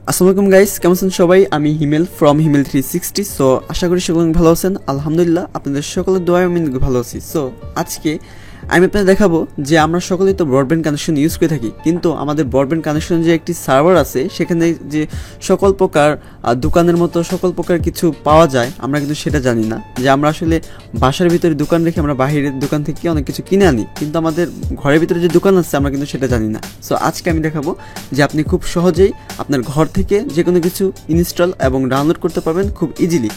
আসসালামু আলাইকুম গাইস, কেমন আছেন সবাই? আমি হিমেল ফ্রম হিমেল 360। সো আশা করি সকলে ভালো আছেন। আলহামদুলিল্লাহ, আপনাদের সকলের দোয়ায় আমি ভালো আছি। সো আজকে আমি আপনাদের দেখাবো যে আমরা সকলেই তো ব্রডব্যান্ড কানেকশন ইউজ করে থাকি, কিন্তু আমাদের ব্রডব্যান্ড কানেকশন যে একটি সার্ভার আছে সেখানে যে সকল প্রকার দোকানের মতো সকল প্রকার কিছু পাওয়া যায় আমরা কিন্তু সেটা জানি না। যে আমরা আসলে বাসার ভিতরে দোকান রেখে আমরা বাইরের দোকান থেকে অনেক কিছু কিনে আনি, কিন্তু আমাদের ঘরের ভিতরে যে দোকান আছে আমরা কিন্তু সেটা জানি না। সো আজকে আমি দেখাবো যে আপনি খুব সহজেই আপনার ঘর থেকে যে কোনো কিছু ইনস্টল এবং ডাউনলোড করতে পারবেন খুব ইজিলি।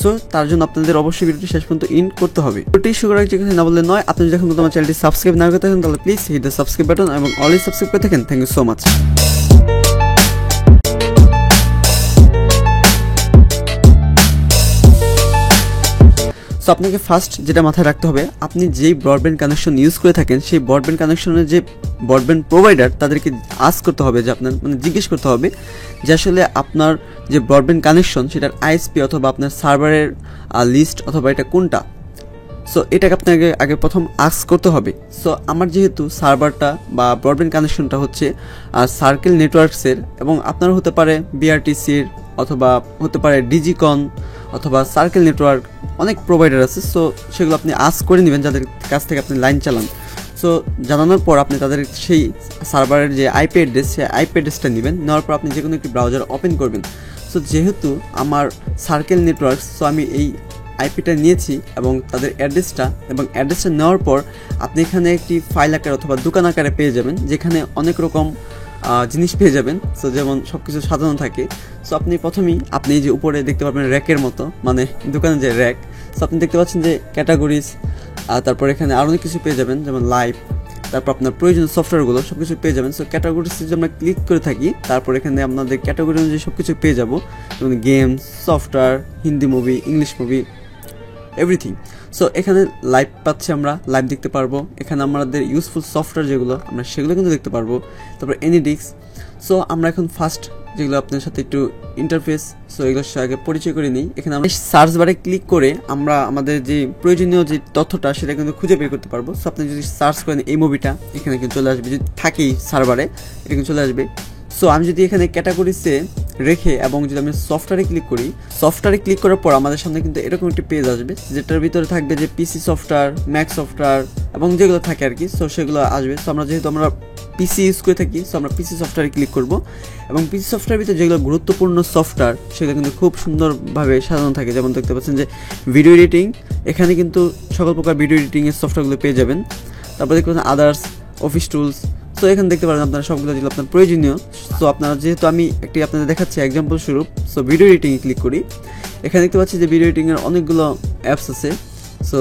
সো তার জন্য আপনাদের অবশ্যই ভিডিওটি শেষ পর্যন্ত করতে হবে। ভিডিওটি শুরু করার কিছু না বললে নয়, আপনি যখন আমার চ্যানেলটি সাবস্ক্রাইব না করে থাকেন তাহলে please hit the subscribe button এবং অলওয়েজ সাবস্ক্রাইব করে থাকেন। Thank you so much. So আপনাকে ফার্স্ট যেটা মাথায় রাখতে হবে, আপনি যেই ব্রডব্যান্ড কানেকশন ইউজ করে থাকেন সেই ব্রডব্যান্ড কানেকশনের যে ব্রডব্যান্ড প্রোভাইডার তাদেরকে আস্ক করতে হবে, যে আপনার জিজ্ঞেস করতে হবে যে আসলে আপনার যে ব্রডব্যান্ড কানেকশন সেটার আইএসপি অথবা আপনার সার্ভারের লিস্ট অথবা এটা কোনটা। সো এটাকে আপনাকে আগে প্রথম আস্ক করতে হবে। সো আমার যেহেতু সার্ভারটা বা ব্রডব্যান্ড কানেকশনটা হচ্ছে সার্কেল নেটওয়ার্কসের, এবং আপনার হতে পারে বিআরটিসির অথবা হতে পারে ডিজিকন অথবা সার্কেল নেটওয়ার্ক, অনেক প্রোভাইডার আছে। সো সেগুলো আপনি আস্ক করে নেবেন যাদের কাছ থেকে আপনি লাইন চালান। সো জানানোর পর আপনি তাদের সেই সার্ভারের যে আইপি অ্যাড্রেস সেই আইপি অ্যাড্রেসটা নেবেন, নেওয়ার পর আপনি যে কোনো একটি ব্রাউজার ওপেন করবেন। সো যেহেতু আমার সার্কেল নেটওয়ার্কস, সো আমি এই আইপিটা নিয়েছি এবং তাদের অ্যাড্রেসটা নেওয়ার পর আপনি এখানে একটি ফাইল আকারে অথবা দোকান আকারে পেয়ে যাবেন, যেখানে অনেক রকম জিনিস পেয়ে যাবেন। সো যেমন সব কিছু সাজানো থাকে। সো আপনি প্রথমেই আপনি যে উপরে দেখতে পাবেন র্যাকের মতো, মানে দোকানের যে র্যাক। সো আপনি দেখতে পাচ্ছেন যে ক্যাটাগরিজ, তারপর এখানে আরও অনেক কিছু পেয়ে যাবেন যেমন লাইভ, তারপর আপনার প্রয়োজনীয় সফটওয়্যারগুলো সব কিছু পেয়ে যাবেন। সো ক্যাটাগরিজ যদি আমরা ক্লিক করে থাকি, তারপর এখানে আপনাদের ক্যাটাগরি অনুযায়ী সব কিছু পেয়ে যাবো, যেমন games, software, Hindi movie, English movie, everything. So এখানে লাইভ পাচ্ছি, আমরা লাইভ দেখতে পারবো। এখানে আমাদের ইউজফুল সফটওয়্যার যেগুলো আমরা সেগুলো কিন্তু দেখতে পারবো। তারপর এনিডিক্স। সো আমরা এখন ফার্স্ট যেগুলো আপনার সাথে একটু ইন্টারফেস, সো এগুলোর আগে পরিচয় করে নিই। এখানে আমরা সার্চ বারে ক্লিক করে আমরা আমাদের যে প্রয়োজনীয় যে তথ্যটা সেটা কিন্তু খুঁজে বের করতে পারবো। সো আপনি যদি সার্চ করেন এই মুভিটা, এখানে কিন্তু চলে আসবে, যদি থাকেই সার্ভারে এটা কিন্তু চলে আসবে। সো আমি যদি এখানে ক্যাটাগরিসে রেখে এবং যদি আমি সফটওয়্যারে ক্লিক করার পর আমাদের সামনে কিন্তু এরকম একটি পেজ আসবে, যেটার ভিতরে থাকবে যে পিসি সফটওয়্যার, ম্যাক সফটওয়্যার এবং যেগুলো থাকে আর কি। সো সেগুলো আসবে। সো আমরা যেহেতু আমরা পিসি ইউজ করে থাকি, সো আমরা পিসি সফটওয়্যারে ক্লিক করব, এবং পিসি সফটওয়্যারের ভিতরে যেগুলো গুরুত্বপূর্ণ সফটওয়্যার সেগুলো কিন্তু খুব সুন্দরভাবে সাজানো থাকে। যেমন দেখতে পাচ্ছেন যে ভিডিও এডিটিং, এখানে কিন্তু সকল প্রকার ভিডিও এডিটিংয়ের সফটওয়্যারগুলো পেয়ে যাবেন। তারপর দেখতে পাচ্ছেন আদার্স, অফিস টুলস। সো এখানে দেখতে পারেন আপনারা সবগুলো যেগুলো আপনার প্রয়োজনীয়। সো আপনারা যেহেতু আমি একটি আপনাদের দেখাচ্ছি এক্সাম্পল স্বরূপ, সো ভিডিও এডিটিংয়ে ক্লিক করি। এখানে দেখতে পাচ্ছি যে ভিডিও এডিটিংয়ের অনেকগুলো অ্যাপস আছে। সো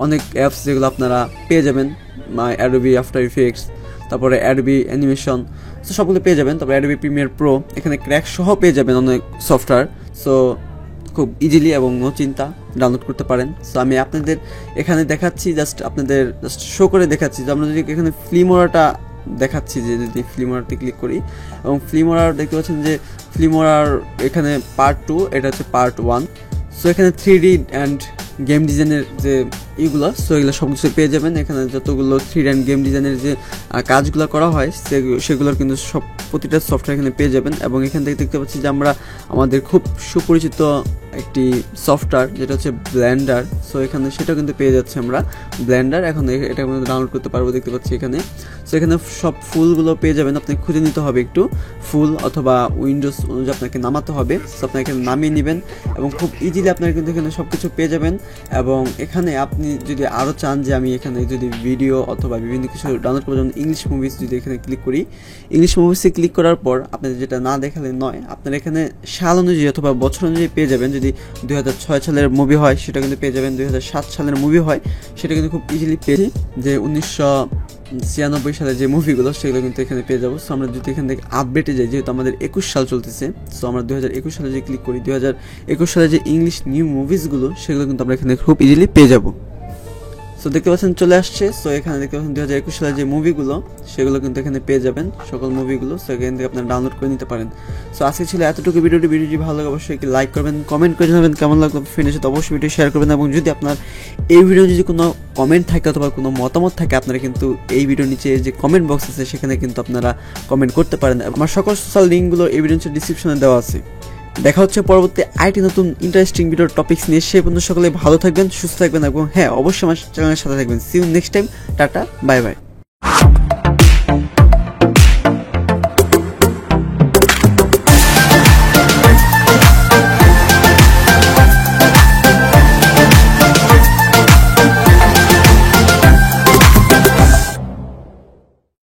অনেক অ্যাপস যেগুলো আপনারা পেয়ে যাবেন, অ্যাডোবি আফটার ইফেক্টস, তারপরে অ্যাডোবি অ্যানিমেশন, সো সবগুলো পেয়ে যাবেন। তারপরে অ্যাডোবি প্রিমিয়ার প্রো, এখানে ক্র্যাক সহ পেয়ে যাবেন অনেক সফটওয়্যার। সো খুব ইজিলি এবং নো চিন্তা ডাউনলোড করতে পারেন। সো আমি আপনাদের এখানে দেখাচ্ছি, জাস্ট আপনাদের শো করে দেখাচ্ছি যে আমরা যদি এখানে ফিল্মোরাটা দেখাচ্ছি, যে যদি ফিল্মোরাতে ক্লিক করি এবং ফিল্মোরার দেখতে পাচ্ছেন যে ফিল্মোরার এখানে পার্ট 2, এটা হচ্ছে পার্ট 1। সো এখানে 3D অ্যান্ড গেম ডিজাইনের যে এইগুলো, সো এগুলো সব কিছু পেয়ে যাবেন। এখানে যতগুলো 3D অ্যান্ড গেম ডিজাইনের যে কাজগুলো করা হয় সেগুলোর কিন্তু সব প্রতিটা সফটওয়্যার এখানে পেয়ে যাবেন। এবং এখান থেকে দেখতে পাচ্ছি যে আমরা আমাদের খুব সুপরিচিত একটি সফটওয়্যার যেটা হচ্ছে ব্লেন্ডার। সো এখানে সেটা কিন্তু পেয়ে যাচ্ছে আমরা ব্লেন্ডার। এখন এটা কিন্তু ডাউনলোড করতে পারবো, দেখতে পাচ্ছি এখানে। সো এখানে সব ফুলগুলো পেয়ে যাবেন, আপনি খুঁজে নিতে হবে একটু ফুল, অথবা উইন্ডোজ অনুযায়ী আপনাকে নামাতে হবে। সো আপনি এখানে নামিয়ে নেবেন এবং খুব ইজিলি আপনারা কিন্তু এখানে সব কিছু পেয়ে যাবেন। এবং এখানে আপনি যদি আরও চান যে আমি এখানে যদি ভিডিও অথবা বিভিন্ন কিছু ডাউনলোড করবো, যেমন ইংলিশ মুভিস, যদি এখানে ক্লিক করি, ইংলিশ মুভিসে ক্লিক করার পর আপনাদের যেটা না দেখালে নয়, আপনারা এখানে সাল অনুযায়ী অথবা বছর অনুযায়ী পেয়ে যাবেন। যদি 2006 সালের মুভি হয় সেটা কিন্তু পেয়ে যাবেন, 2007 সালের মুভি হয় সেটা কিন্তু খুব ইজিলি পেয়েছি, যে 1996 সালে যে মুভিগুলো সেগুলো কিন্তু এখানে পেয়ে যাবো। সো আমরা যদি এখান থেকে আপডেটে যাই, যেহেতু আমাদের 21 সাল চলতেছে, সো আমরা 2021 সালে যে ক্লিক করি, 2021 সালে যে ইংলিশ নিউ মুভিসগুলো সেগুলো কিন্তু আমরা এখানে খুব ইজিলি পেয়ে যাবো। সো সো দেখতে পাচ্ছেন চলে আসছে। সো এখানে দেখতে পাচ্ছেন 2021 সালের যে মুভিগুলো সেগুলো কিন্তু এখানে পেয়ে যাবেন, সকল মুভিগুলো। সো এখান থেকে আপনারা ডাউনলোড করে নিতে পারেন। সো আজকে ছিল এতটুকু। ভিডিওটি ভালো লাগে অবশ্যই লাইক করবেন, কমেন্ট করে জানাবেন কেমন লাগলো, ফ্রেন্ডের সাথে অবশ্যই ভিডিও শেয়ার করবেন। এবং যদি আপনার এই ভিডিও যদি কোনো কমেন্ট থাকে অথবা কোনো মতামত থাকে, আপনারা কিন্তু এই ভিডিওর নিচে যে কমেন্ট বক্স আছে সেখানে কিন্তু আপনারা কমেন্ট করতে পারেন। আমার সকল সোশ্যাল লিঙ্কগুলো এই ভিডিওর নিচে ডিসক্রিপশনে দেওয়া আছে। দেখা হচ্ছে পরবর্তী আইটি নতুন ইন্টারেস্টিং ভিডিওর টপিকস নিয়ে। সে পর্যন্ত সকলে ভালো থাকবেন, সুস্থ থাকবেন এবং হ্যাঁ অবশ্যই আমার চ্যানেলের সাথে থাকবেন। See you next time. Tata, bye by.